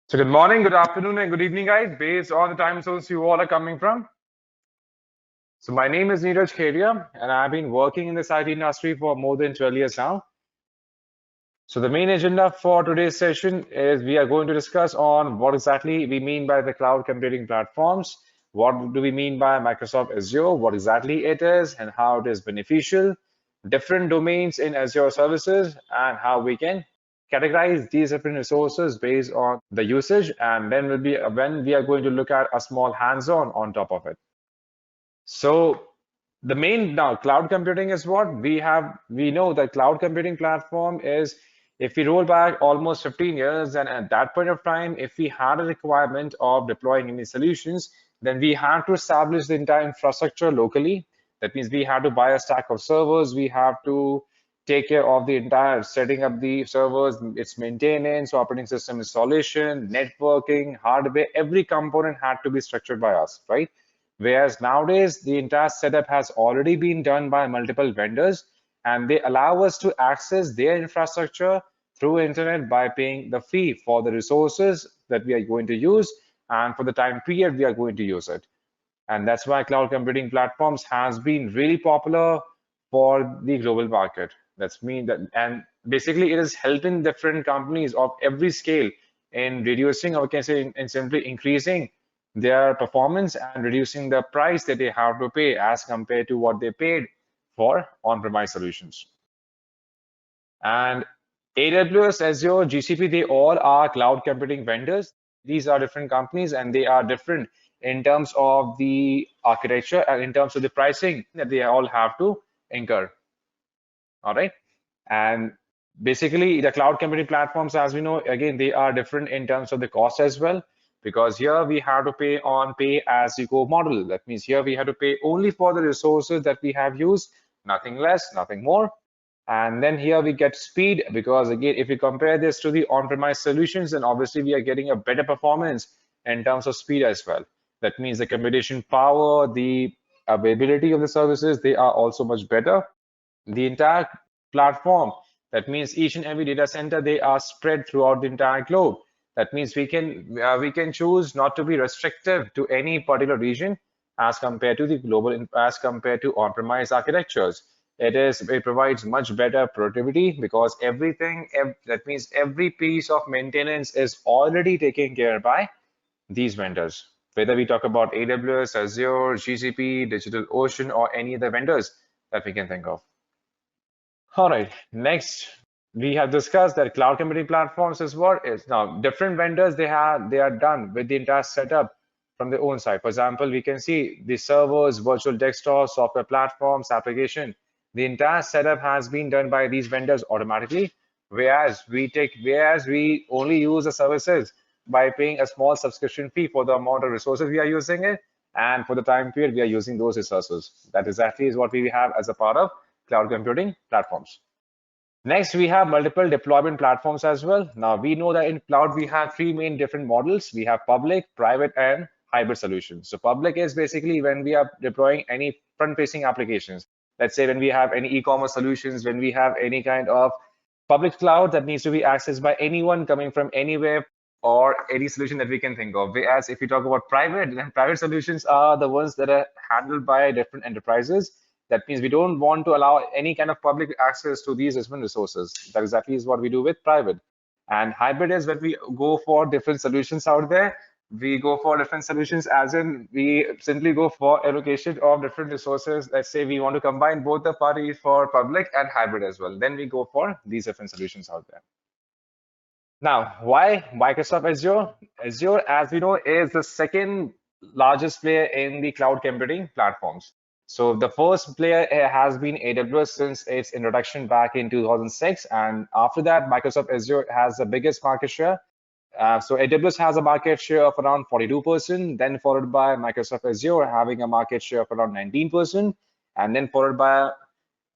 So good morning, good afternoon, and good evening, guys, based on the time zones you all are coming from. So my name is Neeraj Kheria, and I've been working in this IT industry for more than 12 years now. So the main agenda for today's session is we are going to discuss on what exactly we mean by the cloud computing platforms, what do we mean by Microsoft Azure, what exactly it is, and how it is beneficial, different domains in Azure services, and how we can categorize these different resources based on the usage, and then will be when we are going to look at a small hands-on on top of it. So the main now cloud computing is what we know that cloud computing platform is, if we roll back almost 15 years, and at that point of time, if we had a requirement of deploying any solutions, then we had to establish the entire infrastructure locally. That means we had to buy a stack of servers, we have to take care of the entire setting up the servers, its maintenance, operating system installation, networking, hardware, every component had to be structured by us, right? Whereas nowadays, the entire setup has already been done by multiple vendors, and they allow us to access their infrastructure through internet by paying the fee for the resources that we are going to use and for the time period we are going to use it. And that's why cloud computing platforms has been really popular for the global market. That's mean that, and basically it is helping different companies of every scale in reducing, or we can say in simply increasing their performance and reducing the price that they have to pay as compared to what they paid for on-premise solutions. And AWS, Azure, GCP, they all are cloud computing vendors. These are different companies and they are different in terms of the architecture and in terms of the pricing that they all have to incur. All right. And basically, the cloud computing platforms, as we know, again, they are different in terms of the cost as well, because here we have to pay on pay as you go model. That means here we have to pay only for the resources that we have used, nothing less, nothing more. And then here we get speed, because again, if we compare this to the on-premise solutions, then obviously we are getting a better performance in terms of speed as well. That means the computation power, the availability of the services, they are also much better. The entire platform, that means each and every data center, they are spread throughout the entire globe. That means we can choose not to be restrictive to any particular region as compared to the global, as compared to on-premise architectures. It provides much better productivity, because that means every piece of maintenance is already taken care by these vendors. Whether we talk about AWS, Azure, GCP, DigitalOcean, or any other vendors that we can think of. All right, next we have discussed that cloud computing platforms is what is now different vendors, they are done with the entire setup from their own side. For example, we can see the servers, virtual desktops, software platforms, application. The entire setup has been done by these vendors automatically, whereas we only use the services by paying a small subscription fee for the amount of resources we are using it, and for the time period we are using those resources. That exactly is what we have as a part of cloud computing platforms. Next, we have multiple deployment platforms as well. Now, we know that in cloud, we have three main different models. We have public, private, and hybrid solutions. So public is basically when we are deploying any front-facing applications. Let's say when we have any e-commerce solutions, when we have any kind of public cloud that needs to be accessed by anyone coming from anywhere, or any solution that we can think of. Whereas if you talk about private, then private solutions are the ones that are handled by different enterprises. That means we don't want to allow any kind of public access to these different resources. That exactly is what we do with private. And hybrid is when we go for different solutions out there. We go for different solutions, as in we simply go for allocation of different resources. Let's say we want to combine both the parties for public and hybrid as well. Then we go for these different solutions out there. Now, why Microsoft Azure? Azure, as we know, is the second largest player in the cloud computing platforms. So the first player has been AWS since its introduction back in 2006. And after that, Microsoft Azure has the biggest market share. So AWS has a market share of around 42%, then followed by Microsoft Azure having a market share of around 19%, and then followed by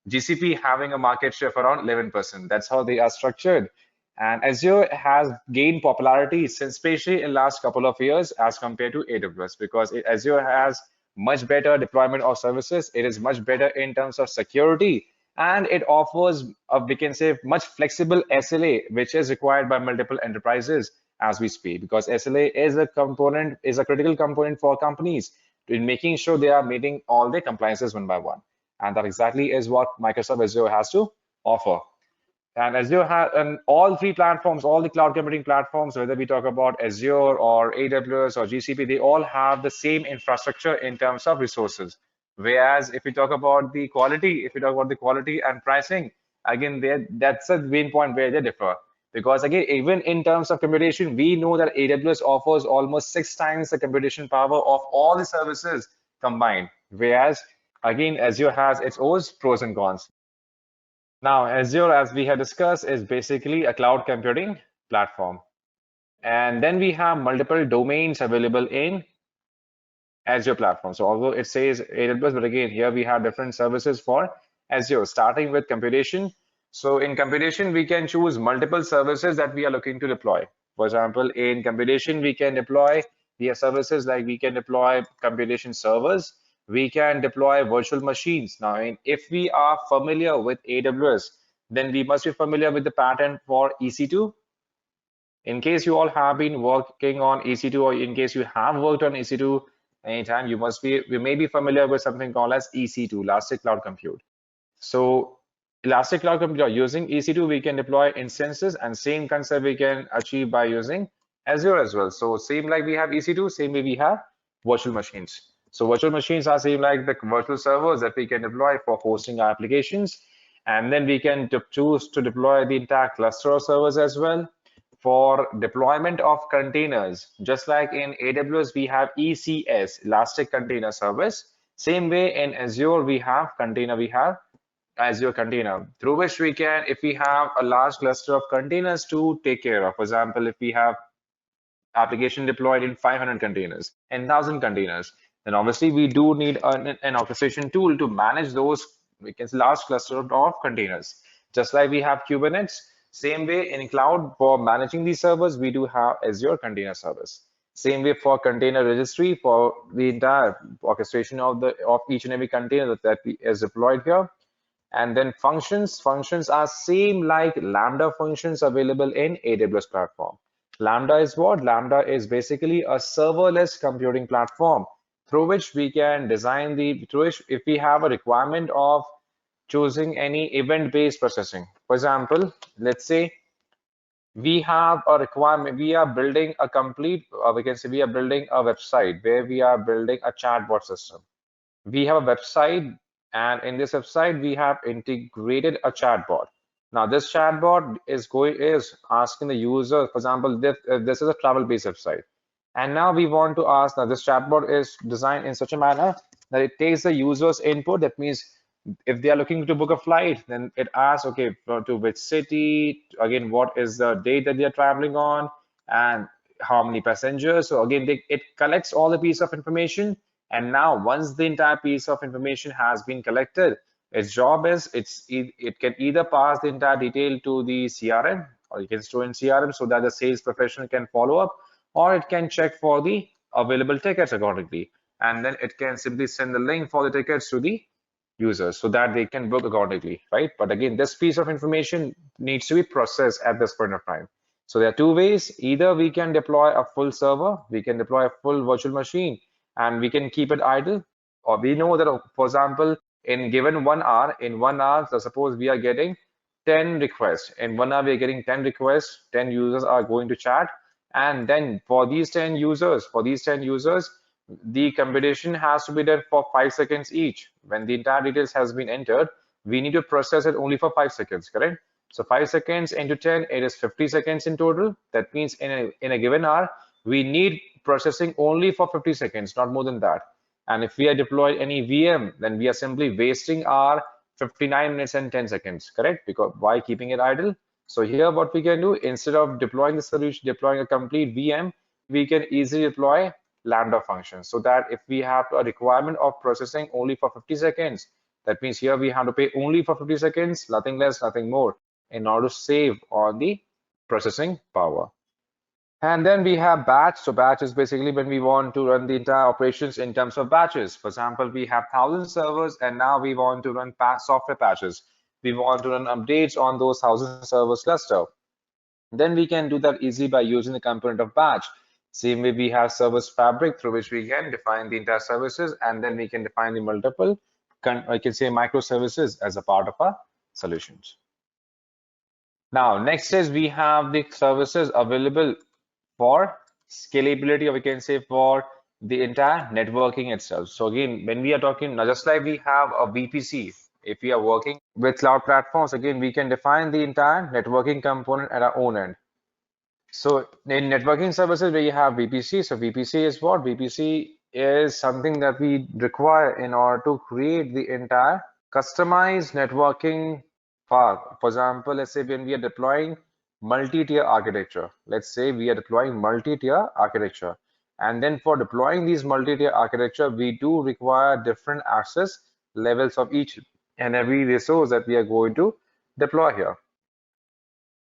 GCP having a market share of around 11%. That's how they are structured. And Azure has gained popularity since, especially in last couple of years, as compared to AWS, because Azure has much better deployment of services. It is much better in terms of security, and it offers, we can say, much flexible SLA, which is required by multiple enterprises as we speak, because SLA is a component, is a critical component for companies in making sure they are meeting all their compliances one by one. And that exactly is what Microsoft Azure has to offer. And Azure has, and all three platforms, all the cloud computing platforms, whether we talk about Azure or AWS or GCP, they all have the same infrastructure in terms of resources. Whereas if we talk about the quality, if we talk about the quality and pricing, again, that's a main point where they differ. Because again, even in terms of computation, we know that AWS offers almost 6 times the computation power of all the services combined. Whereas again, Azure has its own pros and cons. Now, Azure, as we had discussed, is basically a cloud computing platform. And then we have multiple domains available in Azure platform. So although it says AWS, but again, here we have different services for Azure, starting with computation. So in computation, we can choose multiple services that we are looking to deploy. For example, in computation, we can deploy the services like we can deploy computation servers, we can deploy virtual machines. Now, if we are familiar with AWS, then we must be familiar with the pattern for EC2. In case you all have been working on EC2, or in case you have worked on EC2 anytime, you may be familiar with something called as EC2, Elastic Cloud Compute. So Elastic Cloud Compute, using EC2, we can deploy instances, and same concept we can achieve by using Azure as well. So same like we have EC2, same way we have virtual machines. So virtual machines are same like the virtual servers that we can deploy for hosting our applications. And then we can choose to deploy the entire cluster of servers as well. For deployment of containers, just like in AWS, we have ECS, Elastic Container Service. Same way in Azure, we have Azure Container, through which we can, if we have a large cluster of containers to take care of, for example, if we have application deployed in 500 containers and 1,000 containers, then obviously we do need an orchestration tool to manage those, we can say, large cluster of containers. Just like we have Kubernetes, same way in cloud for managing these servers, we do have Azure Container Service. Same way for container registry, for the entire orchestration of each and every container that is deployed here. And then functions are same like Lambda functions available in AWS platform. Lambda is what? Lambda is basically a serverless computing platform through which we can design through which if we have a requirement of choosing any event-based processing. For example, let's say we have a requirement, we are building a complete, we can say we are building a website where we are building a chatbot system. We have a website, and in this website, we have integrated a chatbot. Now, this chatbot is asking the user, for example, this is a travel-based website. And now we want to ask, now this chatbot is designed in such a manner that it takes the user's input. That means if they are looking to book a flight, then it asks, okay, to which city, again, what is the date that they are traveling on, and how many passengers. So again, it collects all the piece of information. And now once the entire piece of information has been collected, its job is it can either pass the entire detail to the CRM, or you can store in CRM so that the sales professional can follow up, or it can check for the available tickets accordingly. And then it can simply send the link for the tickets to the users so that they can book accordingly, right? But again, this piece of information needs to be processed at this point of time. So there are two ways. Either we can deploy a full server, we can deploy a full virtual machine, and we can keep it idle. Or we know that, for example, in given 1 hour, so suppose we are getting 10 requests. In 1 hour, we are getting 10 requests, 10 users are going to chat. And then for these 10 users, the computation has to be done for 5 seconds each. When the entire details has been entered, we need to process it only for 5 seconds, correct? So 5 seconds into 10, it is 50 seconds in total. That means in a given hour, we need processing only for 50 seconds, not more than that. And if we are deployed any VM, then we are simply wasting our 59 minutes and 10 seconds, correct? Because why keeping it idle? So here what we can do, instead of deploying the solution, deploying a complete VM, we can easily deploy Lambda functions, so that if we have a requirement of processing only for 50 seconds, that means here we have to pay only for 50 seconds, nothing less, nothing more, in order to save on the processing power. And then we have batch. So batch is basically when we want to run the entire operations in terms of batches. For example, we have 1,000 servers, and now we want to run software patches. We want to run updates on those 1,000 servers cluster. Then we can do that easily by using the component of batch. Same way we have service fabric through which we can define the entire services, and then we can define the multiple, I can say microservices as a part of our solutions. Now, next is we have the services available for scalability, or we can say for the entire networking itself. So again, when we are talking, now just like we have a VPC, if we are working with cloud platforms, again, we can define the entire networking component at our own end. So in networking services where you have VPC, so VPC is what? VPC is something that we require in order to create the entire customized networking path. For example, let's say when we are deploying multi-tier architecture, let's say we are deploying multi-tier architecture. And then for deploying these multi-tier architecture, we do require different access levels of each and every resource that we are going to deploy here.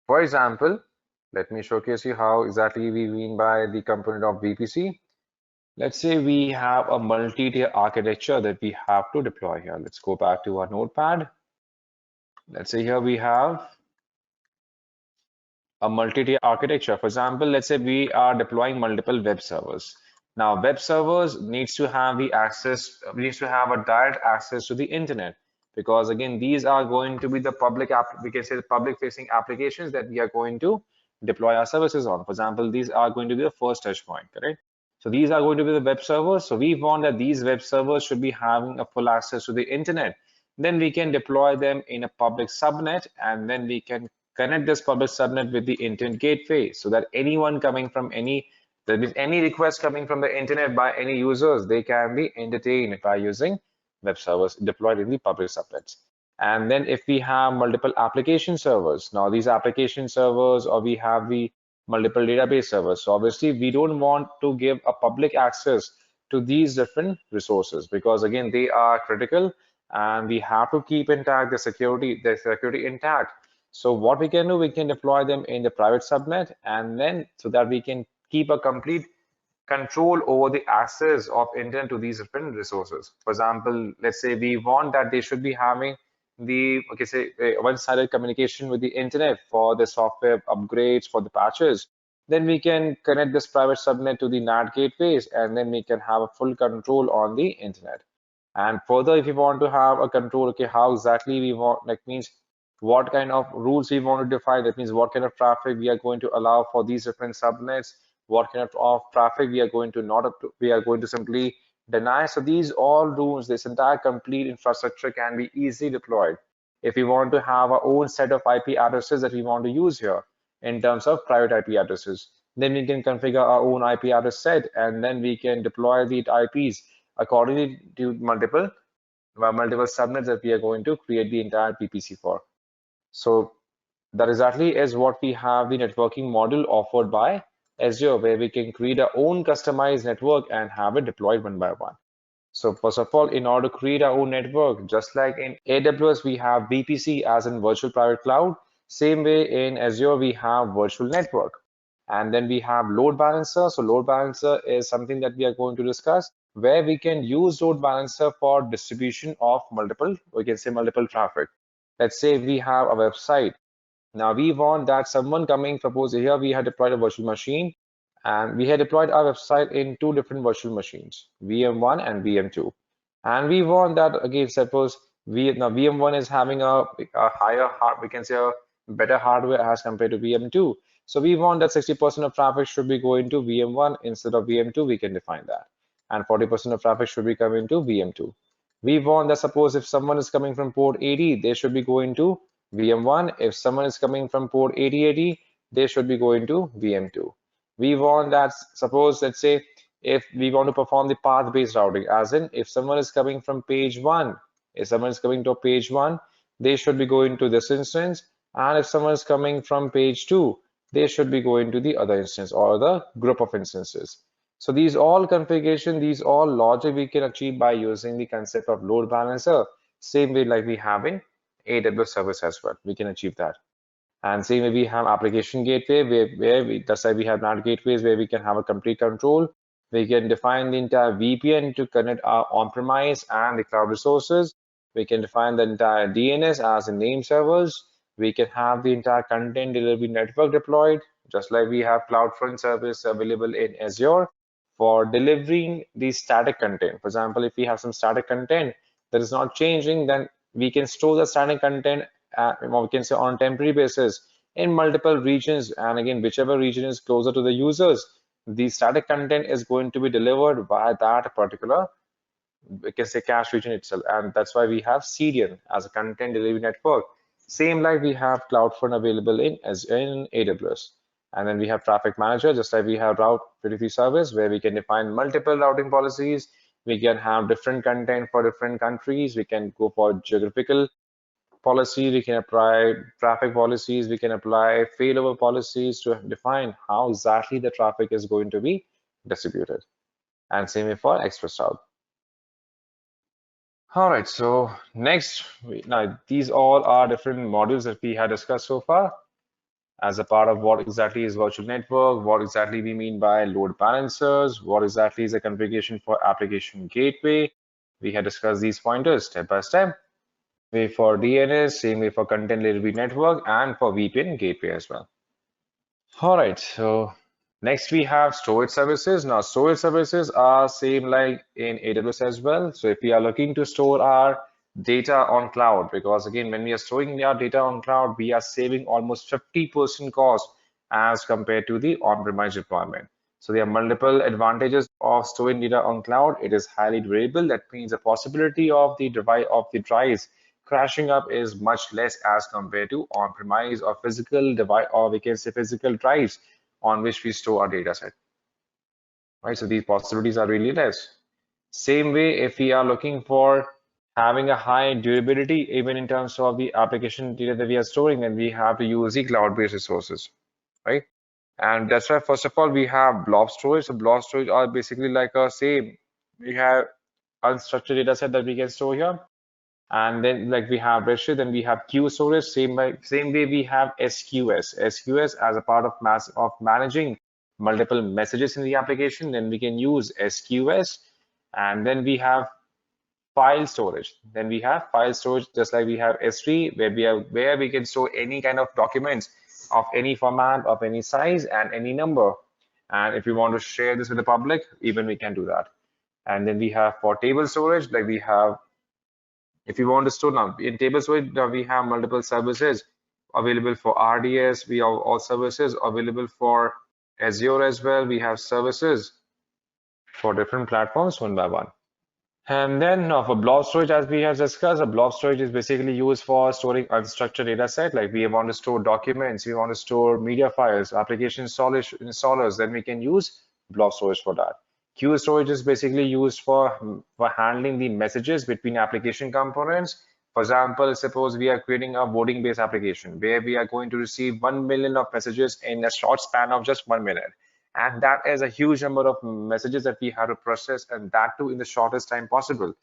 For example, let me showcase you how exactly we mean by the component of VPC. Let's say we have a multi-tier architecture that we have to deploy here. Let's go back to our notepad. Let's say here we have a multi-tier architecture. For example, let's say we are deploying multiple web servers. Now, web servers needs to have the access, needs to have a direct access to the internet, because again, these are going to be the public app, we can say the public facing applications that we are going to deploy our services on. For example, these are going to be the first touch point, correct? So these are going to be the web servers. So we want that these web servers should be having a full access to the internet. Then we can deploy them in a public subnet, and then we can connect this public subnet with the internet gateway, so that anyone coming from that means any request coming from the internet by any users, they can be entertained by using web servers deployed in the public subnets. And then if we have multiple application servers, now these application servers, or we have the multiple database servers. So obviously we don't want to give a public access to these different resources, because again, they are critical and we have to keep intact the security intact. So what we can do, we can deploy them in the private subnet, and then so that we can keep a complete control over the access of internet to these different resources. For example, let's say we want that they should be having the say one-sided communication with the internet for the software upgrades, for the patches. Then we can connect this private subnet to the NAT gateways, and then we can have a full control on the internet. And further, if you want to have a control, okay, how exactly we want, like means what kind of rules we want to define, that means what kind of traffic we are going to allow for these different subnets, what kind of traffic we are going to not we are going to simply deny. So these all rules, this entire complete infrastructure can be easily deployed. If we want to have our own set of IP addresses that we want to use here in terms of private IP addresses, then we can configure our own IP address set, and then we can deploy the IPs accordingly to multiple subnets that we are going to create the entire PPC for. So that exactly is what we have the networking module offered by Azure, where we can create our own customized network and have it deployed one by one. So first of all, in order to create our own network, just like in AWS, we have VPC as in virtual private cloud. Same way in Azure, we have virtual network. And then we have load balancer. So load balancer is something that we are going to discuss, where we can use load balancer for distribution of multiple, we can say multiple traffic. Let's say we have a website. Now we want that someone coming, suppose here we had deployed a virtual machine, and we had deployed our website in two different virtual machines, VM1 and VM2. And we want that, again, suppose now VM1 is having a higher, we can say a better hardware as compared to VM2. So we want that 60% of traffic should be going to VM1 instead of VM2, we can define that. And 40% of traffic should be coming to VM2. We want that suppose if someone is coming from port 80, they should be going to VM1. If someone is coming from port 8080, they should be going to VM2. We want that, suppose, let's say, if we want to perform the path-based routing, as in if someone is coming from page 1, if someone is coming to page 1, they should be going to this instance. And if someone is coming from page 2, they should be going to the other instance or the group of instances. So these all configuration, these all logic we can achieve by using the concept of load balancer, same way like we have in AWS service as well. We can achieve that. And same way we have application gateway that's why we have NAT gateways where we can have a complete control. We can define the entire VPN to connect our on-premise and the cloud resources. We can define the entire DNS as the name servers. We can have the entire content delivery network deployed, just like we have CloudFront service available in Azure for delivering the static content. For example, if we have some static content that is not changing, then we can store the static content, or we can say on a temporary basis in multiple regions. And again, whichever region is closer to the users, the static content is going to be delivered by that particular, we can say, cache region itself. And that's why we have CDN as a content delivery network. Same like we have CloudFront available in AWS. And then we have Traffic Manager, just like we have Route 53 service, where we can define multiple routing policies. We can have different content for different countries. We can go for geographical policy. We can apply traffic policies. We can apply failover policies to define how exactly the traffic is going to be distributed. And same way for Express Route. All right, so next, now these all are different modules that we had discussed so far as a part of what exactly is virtual network, what exactly we mean by load balancers, what exactly is a configuration for application gateway. We had discussed these pointers step by step. Way for DNS, same way for content delivery network, and for VPN gateway as well. All right, so next we have storage services. Now, storage services are same like in AWS as well. So if we are looking to store our data on cloud, because again, when we are storing our data on cloud, we are saving almost 50% cost as compared to the on-premise deployment. So there are multiple advantages of storing data on cloud. It is highly durable. That means the possibility of the drives crashing up is much less as compared to on-premise or physical device, or we can say physical drives on which we store our data set. Right, so these possibilities are really less. Same way, if we are looking for having a high durability, even in terms of the application data that we are storing, then we have to use the cloud-based resources, right? And that's why, first of all, we have blob storage. So blob storage are basically like a same. We have unstructured data set that we can store here. And then like we have Redshift, then we have queue storage. Same way we have SQS. SQS as a part of managing multiple messages in the application. Then we can use SQS. And then we have file storage. Then we have file storage, just like we have S3, where we can store any kind of documents of any format, of any size, and any number. And if we want to share this with the public, even we can do that. And then we have for table storage, like we have, if you want to store now in table storage, we have multiple services available for RDS. We have all services available for Azure as well. We have services for different platforms one by one. And then for blob storage, as we have discussed, a blob storage is basically used for storing unstructured data set. Like we want to store documents, we want to store media files, application installers, then we can use blob storage for that. Queue storage is basically used for handling the messages between application components. For example, suppose we are creating a voting-based application where we are going to receive 1 million of messages in a short span of just 1 minute. And that is a huge number of messages that we have to process, and that too in the shortest time possible.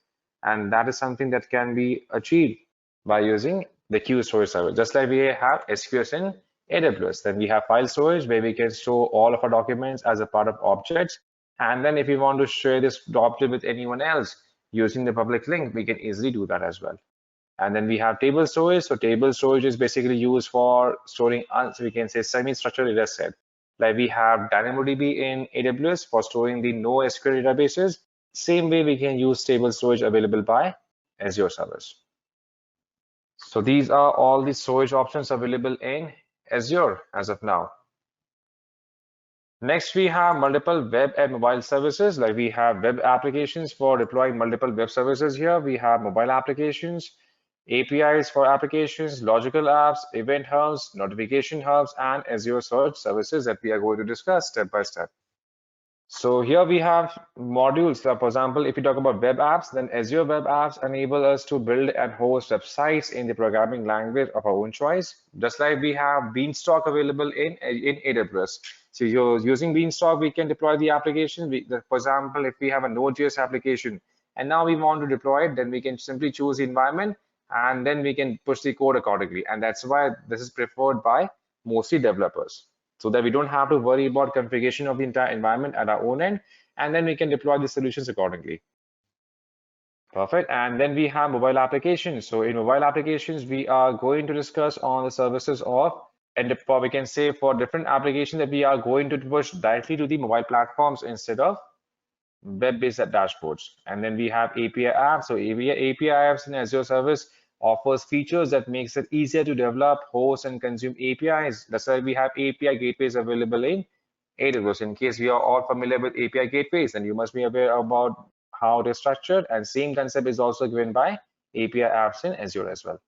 And that is something that can be achieved by using the queue storage server. Just like we have SQS in AWS, then we have file storage where we can store all of our documents as a part of objects. And then if we want to share this object with anyone else using the public link, we can easily do that as well. And then we have table storage. So table storage is basically used for storing, so we can say semi-structured data set. Like we have DynamoDB in AWS for storing the NoSQL databases. Same way we can use table storage available by Azure servers. So these are all the storage options available in Azure as of now. Next, we have multiple web and mobile services. Like we have web applications for deploying multiple web services here. We have mobile applications, APIs for applications, logical apps, event hubs, notification hubs, and Azure Search services that we are going to discuss step by step. So here we have modules. For example, if you talk about web apps, then Azure Web Apps enable us to build and host websites in the programming language of our own choice. Just like we have Beanstalk available in AWS. So you're using Beanstalk, we can deploy the application. For example, if we have a Node.js application and now we want to deploy it, then we can simply choose the environment and then we can push the code accordingly. And that's why this is preferred by mostly developers, so that we don't have to worry about configuration of the entire environment at our own end, and then we can deploy the solutions accordingly. Perfect. And then we have mobile applications. So in mobile applications, we are going to discuss on the services of, and for we can say for different applications that we are going to push directly to the mobile platforms instead of web-based dashboards. And then we have API apps. So API apps in Azure service offers features that makes it easier to develop, host, and consume APIs. That's why we have API gateways available in AWS. In case we are all familiar with API gateways, then you must be aware about how it is structured. And same concept is also given by API apps in Azure as well.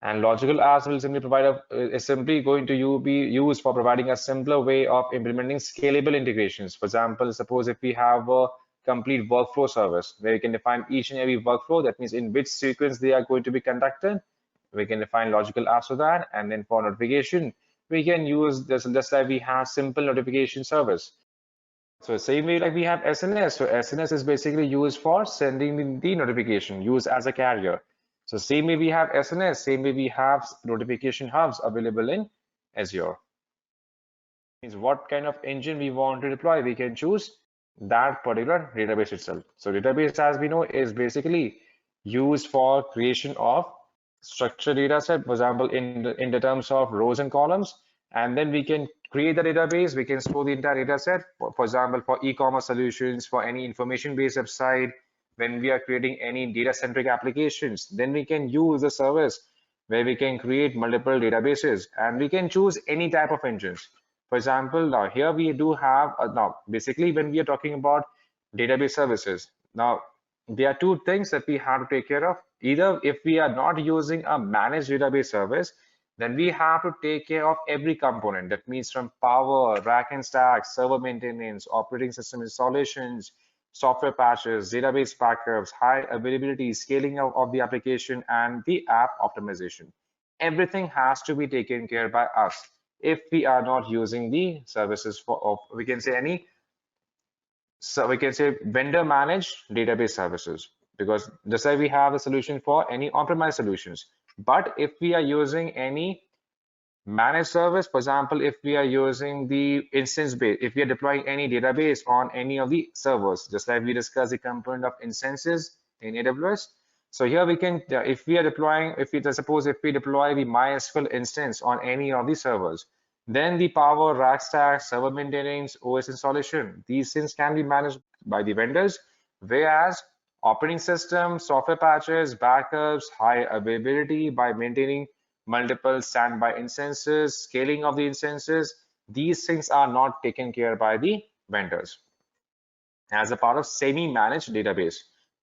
And logical apps will simply provide is simply going to be used for providing a simpler way of implementing scalable integrations. For example, suppose if we have a complete workflow service where we can define each and every workflow, that means in which sequence they are going to be conducted. We can define logical apps for that. And then for notification, we can use this just like we have simple notification service. So same way like we have SNS. So SNS is basically used for sending the notification, used as a carrier. So same way we have SNS, same way we have notification hubs available in Azure. Means what kind of engine we want to deploy, we can choose that particular database itself. So database, as we know, is basically used for creation of structured data set, for example, in the terms of rows and columns. And then we can create the database, we can store the entire data set, for example, for e-commerce solutions, for any information-based website, when we are creating any data-centric applications, then we can use the service where we can create multiple databases and we can choose any type of engines. For example, now here we do have, now basically when we are talking about database services, now there are two things that we have to take care of. Either if we are not using a managed database service, then we have to take care of every component. That means from power, rack and stack, server maintenance, operating system installations, software patches, database backups, high availability, scaling of the application, and the app optimization. Everything has to be taken care by us if we are not using the services for, we can say any, so we can say vendor managed database services, because just like we have a solution for any on-premise solutions. But if we are using any managed service, for example, if we are using the instance base, if we are deploying any database on any of the servers, just like we discussed the component of instances in AWS. So here we can, if we are deploying, if we suppose if we deploy the MySQL instance on any of the servers, then the power, rack stack, server maintenance, OS installation, these things can be managed by the vendors, whereas operating system, software patches, backups, high availability by maintaining multiple standby instances, scaling of the instances, these things are not taken care by the vendors as a part of semi-managed database.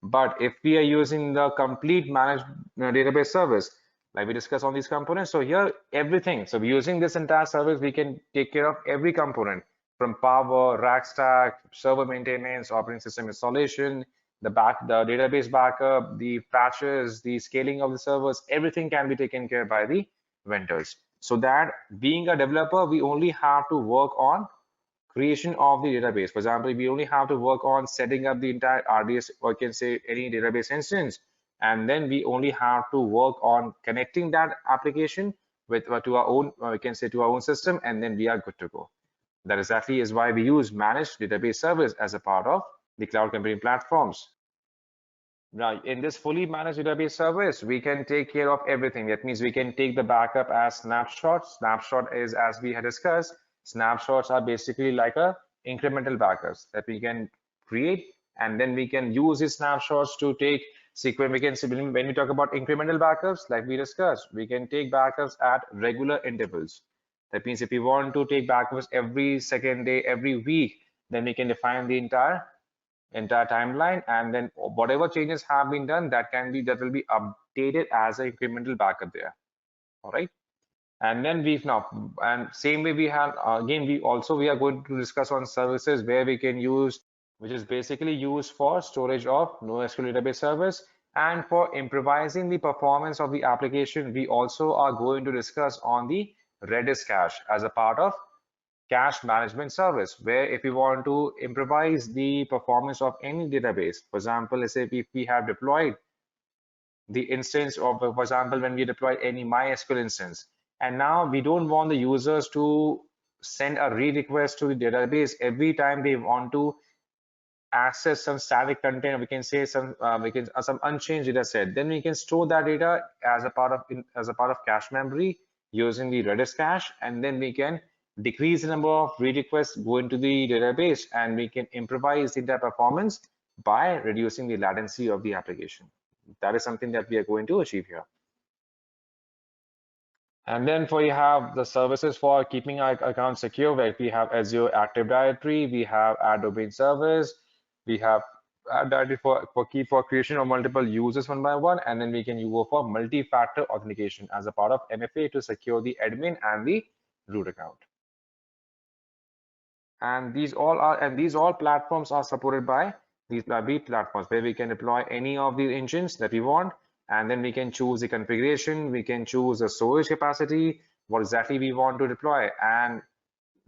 But if we are using the complete managed database service, like we discussed on these components, so here everything, so using this entire service, we can take care of every component from power, rack stack, server maintenance, operating system installation, the database backup, the patches, the scaling of the servers, everything can be taken care by the vendors. So that being a developer, we only have to work on creation of the database. For example, we only have to work on setting up the entire RDS, or can say any database instance, and then we only have to work on connecting that application with to our own, we can say to our own system, and then we are good to go. That exactly is why we use managed database service as a part of the cloud computing platforms. Now, in this fully managed database service, we can take care of everything. That means we can take the backup as snapshots. Snapshot is, as we had discussed, snapshots are basically like a incremental backups that we can create, and then we can use these snapshots to take sequence. We can see when we talk about incremental backups, like we discussed, we can take backups at regular intervals. That means if we want to take backups every second day, every week, then we can define the entire timeline, and then whatever changes have been done, that will be updated as an incremental backup there. All right. And then we've now, and same way we have, again, we are going to discuss on services where we can use, which is basically used for storage of NoSQL database service. And for improvising the performance of the application, we also are going to discuss on the Redis cache as a part of cache management service, where if you want to improvise the performance of any database, for example, let's say if we have deployed the instance of, for example, when we deploy any MySQL instance, and now we don't want the users to send a read request to the database every time they want to access some static content, we can say some some unchanged data set, then we can store that data as a part of cache memory using the Redis cache, and then we can decrease the number of read requests go into the database, and we can improvise the data performance by reducing the latency of the application. That is something that we are going to achieve here. And then we have the services for keeping our account secure, where we have Azure Active Directory, we have Add Domain Service, we have Add Directory for creation of multiple users one by one, and then we can go for multi-factor authentication as a part of MFA to secure the admin and the root account. And these all platforms are supported by these platforms, where we can deploy any of the engines that we want. And then we can choose the configuration, we can choose the storage capacity, what exactly we want to deploy. And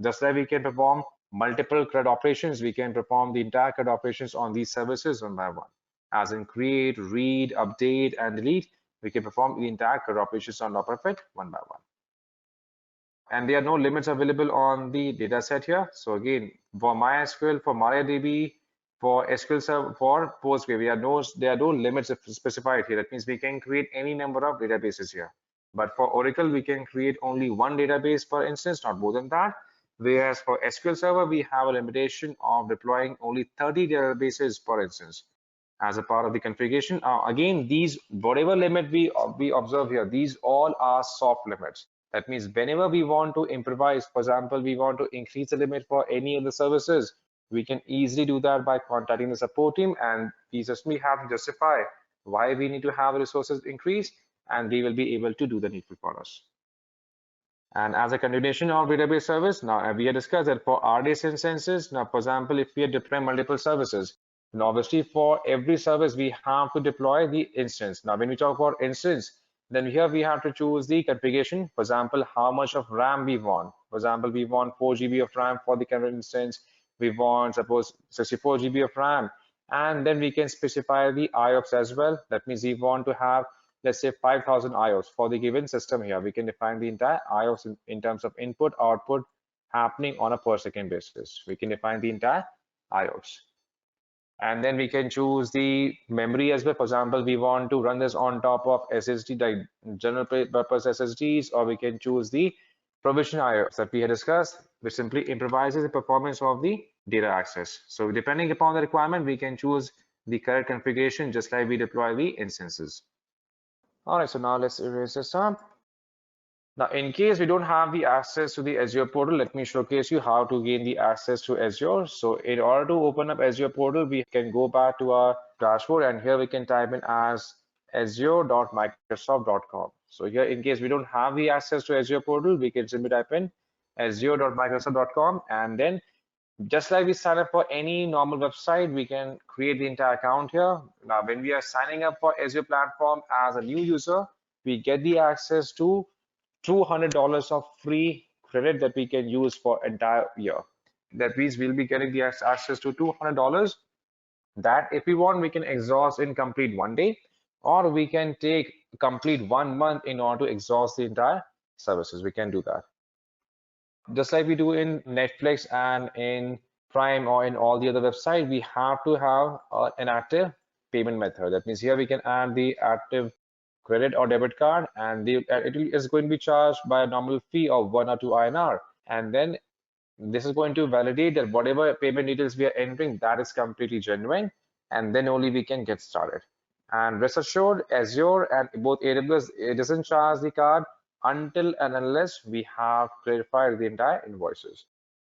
just like we can perform multiple CRUD operations, we can perform the entire CRUD operations on these services one by one. As in create, read, update, and delete, we can perform the entire CRUD operations on top of it one by one. And there are no limits available on the data set here. So again, for MySQL, for MariaDB, for SQL Server, for PostgreSQL, there are no limits specified here. That means we can create any number of databases here. But for Oracle, we can create only one database per instance, not more than that. Whereas for SQL Server, we have a limitation of deploying only 30 databases per instance as a part of the configuration. Again, these whatever limit we observe here, these all are soft limits. That means whenever we want to improvise, for example, we want to increase the limit for any of the services, we can easily do that by contacting the support team, and we just have to justify why we need to have resources increased, and they will be able to do the needful for us. And as a continuation of database service, now we have discussed that for RDS instances, now for example, if we are deploying multiple services, and obviously for every service we have to deploy the instance. Now when we talk about instance, then here we have to choose the configuration. For example, how much of RAM we want. For example, we want 4 GB of RAM for the current instance. We want, suppose, 64 GB of RAM. And then we can specify the IOPS as well. That means we want to have, let's say, 5,000 IOPS for the given system here. We can define the entire IOPS in terms of input, output happening on a per second basis. We can define the entire IOPS. And then we can choose the memory as well. For example, we want to run this on top of SSD, like general purpose SSDs, or we can choose the provision IOPS that we had discussed, which simply improvises the performance of the data access. So depending upon the requirement, we can choose the correct configuration, just like we deploy the instances. All right, so now let's erase this up. Now, in case we don't have the access to the Azure portal, let me showcase you how to gain the access to Azure. So in order to open up Azure portal, we can go back to our dashboard, and here we can type in as azure.microsoft.com. So here, in case we don't have the access to Azure portal, we can simply type in azure.microsoft.com, and then just like we sign up for any normal website, we can create the entire account here. Now, when we are signing up for Azure platform as a new user, we get the access to $200 of free credit that we can use for entire year. That means we'll be getting the access to $200 that if we want, we can exhaust in complete one day, or we can take complete 1 month in order to exhaust the entire services. We can do that. Just like we do in Netflix and in Prime or in all the other websites, we have to have an active payment method. That means here we can add the active credit or debit card, and it is going to be charged by a normal fee of 1 or 2 INR. And then this is going to validate that whatever payment details we are entering, that is completely genuine, and then only we can get started. And rest assured, Azure and both AWS, it doesn't charge the card until and unless we have clarified the entire invoices.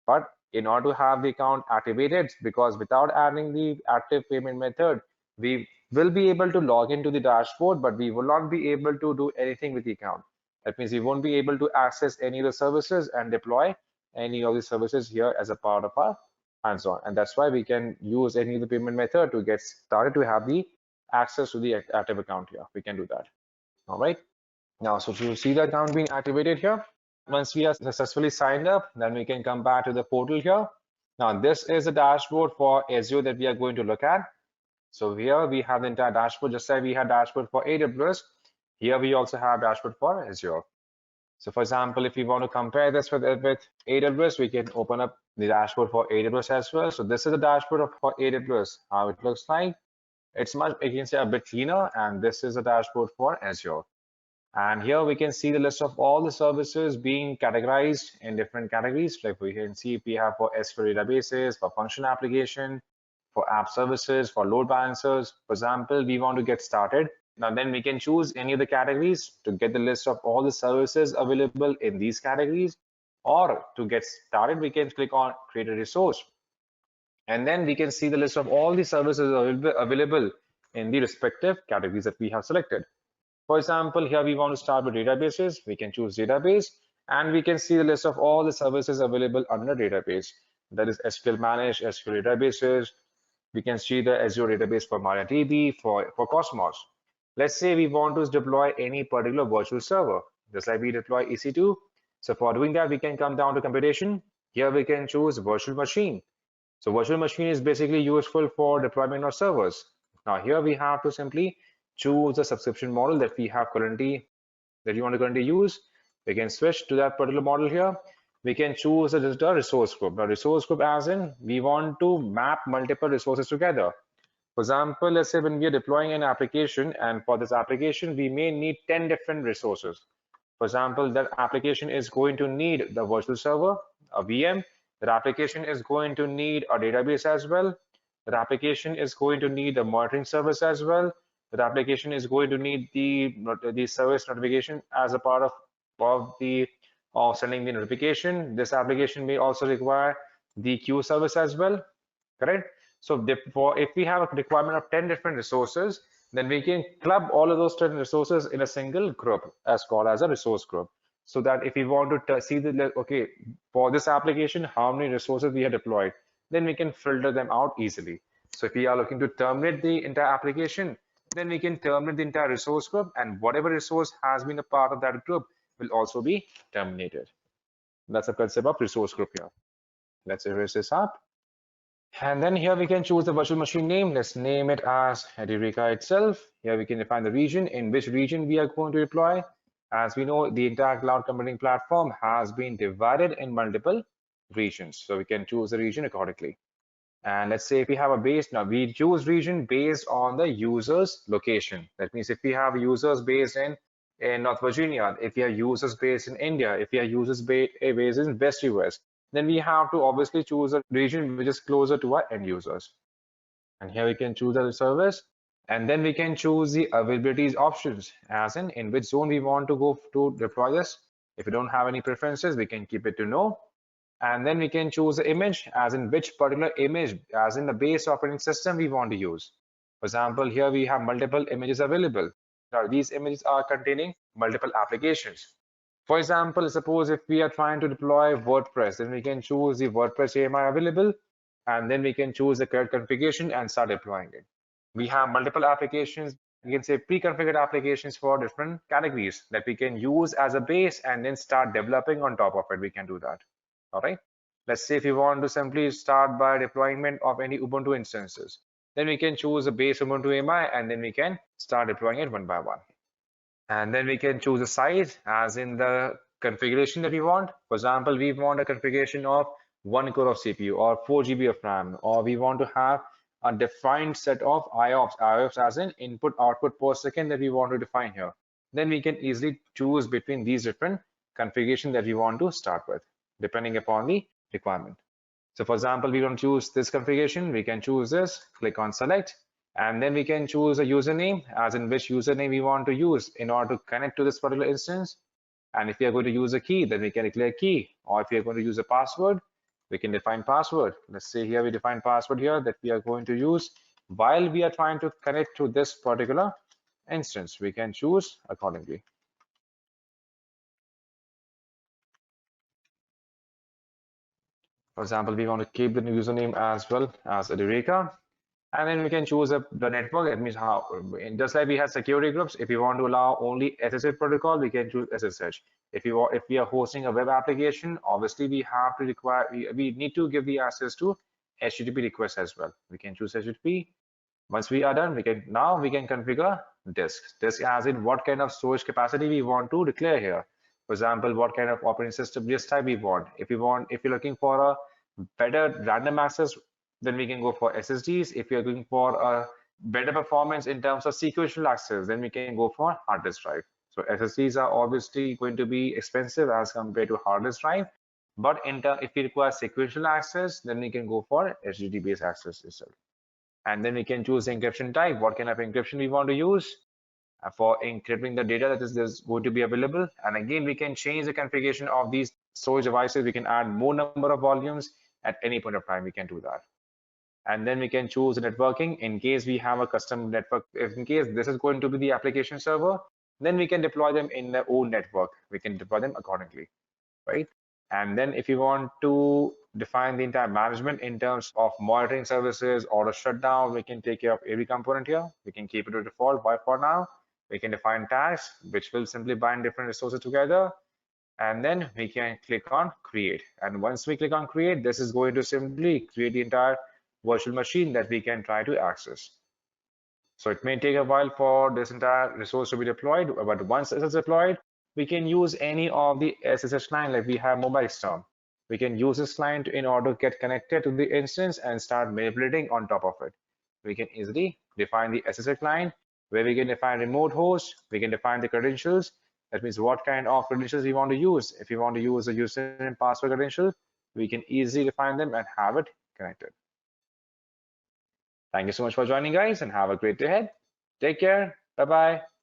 But in order to have the account activated, because without adding the active payment method, we will be able to log into the dashboard, but we will not be able to do anything with the account. That means we won't be able to access any of the services and deploy any of the services here as a part of our hands-on. And that's why we can use any of the payment method to get started to have the access to the active account here. We can do that. All right. Now, so to see the account being activated here, once we are successfully signed up, then we can come back to the portal here. Now, this is the dashboard for Azure that we are going to look at. So here we have the entire dashboard, just like we had dashboard for AWS. Here we also have dashboard for Azure. So for example, if we want to compare this with AWS, we can open up the dashboard for AWS as well. So this is the dashboard for AWS, how it looks like. It's much, you can say, a bit cleaner, and this is a dashboard for Azure. And here we can see the list of all the services being categorized in different categories. Like we can see we have for SQL databases, for function application, for app services, for load balancers. For example, we want to get started. Now then we can choose any of the categories to get the list of all the services available in these categories. Or to get started, we can click on create a resource. And then we can see the list of all the services available in the respective categories that we have selected. For example, here we want to start with databases. We can choose database, and we can see the list of all the services available under database. That is SQL managed, SQL databases. We can see the Azure database for MariaDB, for Cosmos. Let's say we want to deploy any particular virtual server, just like we deploy EC2. So for doing that, we can come down to computation. Here we can choose virtual machine. So virtual machine is basically useful for deployment of servers. Now here we have to simply choose the subscription model that we have currently, that you want to currently use. We can switch to that particular model here. We can choose the resource group. Now resource group as in we want to map multiple resources together. For example, let's say when we are deploying an application, and for this application, we may need 10 different resources. For example, that application is going to need the virtual server, a VM. That application is going to need a database as well. That application is going to need the monitoring service as well. That application is going to need the service notification as a part of sending the notification. This application may also require the queue service as well, correct? So if we have a requirement of 10 different resources, then we can club all of those 10 resources in a single group as called as a resource group. So that if we want to see okay, for this application, how many resources we have deployed, then we can filter them out easily. So if we are looking to terminate the entire application, then we can terminate the entire resource group, and whatever resource has been a part of that group will also be terminated. That's the concept of resource group here. Let's erase this up. And then here we can choose the virtual machine name. Let's name it as Edureka itself. Here we can define the region, in which region we are going to deploy. As we know, the entire cloud computing platform has been divided in multiple regions. So we can choose the region accordingly. And let's say if we have a base, now we choose region based on the user's location. That means if we have users based in North Virginia, if we have users based in India, if we have users based in West US, then we have to obviously choose a region which is closer to our end users. And here we can choose the service, and then we can choose the availabilities options, as in which zone we want to go to deploy this. If we don't have any preferences, we can keep it to no. And then we can choose the image, as in which particular image, as in the base operating system we want to use. For example, here we have multiple images available. Now these images are containing multiple applications. For example, suppose if we are trying to deploy WordPress, then we can choose the WordPress AMI available, and then we can choose the correct configuration and start deploying it. We have multiple applications, we can say pre-configured applications for different categories that we can use as a base and then start developing on top of it. We can do that. All right. Let's say if you want to simply start by deployment of any Ubuntu instances, then we can choose a base Ubuntu AMI, and then we can start deploying it one by one. And then we can choose a size, as in the configuration that we want. For example, we want a configuration of 1 core of CPU or 4 GB of RAM, or we want to have a defined set of IOPS as in input output per second that we want to define here. Then we can easily choose between these different configuration that we want to start with, depending upon the requirement. So for example, we want to choose this configuration, we can choose this, click on select, and then we can choose a username, as in which username we want to use in order to connect to this particular instance. And if we are going to use a key, then we can declare key. Or if we are going to use a password, we can define password. Let's say here we define password here that we are going to use while we are trying to connect to this particular instance. We can choose accordingly. For example, we want to keep the username as well as Edureka. And then we can choose the network. That means how, just like we have security groups, if you want to allow only SSH protocol, we can choose SSH. If we are hosting a web application, obviously we have to require, we need to give the access to HTTP requests as well. We can choose HTTP. Once we are done, we can configure disk as in what kind of storage capacity we want to declare here. For example, what kind of operating system disk type we want. If you're looking for a better random access, then we can go for SSDs. If you're looking for a better performance in terms of sequential access, then we can go for hard disk drive. So SSDs are obviously going to be expensive as compared to hard disk drive. But if we require sequential access, then we can go for HTTP-based access itself. And then we can choose the encryption type, what kind of encryption we want to use for encrypting the data that is going to be available. And again, we can change the configuration of these storage devices. We can add more number of volumes at any point of time. We can do that. And then we can choose the networking in case we have a custom network. If in case this is going to be the application server, then we can deploy them in their own network. We can deploy them accordingly, right? And then if you want to define the entire management in terms of monitoring services or a shutdown, we can take care of every component here. We can keep it to default for now. We can define tags, which will simply bind different resources together. And then we can click on create. And once we click on create, this is going to simply create the entire virtual machine that we can try to access. So it may take a while for this entire resource to be deployed, but once it is deployed, we can use any of the SSH client, like we have mobile storm. We can use this client in order to get connected to the instance and start manipulating on top of it. We can easily define the SSH client where we can define remote host. We can define the credentials. That means what kind of credentials we want to use. If we want to use a username and password credential, we can easily define them and have it connected. Thank you so much for joining, guys, and have a great day ahead. Take care. Bye-bye.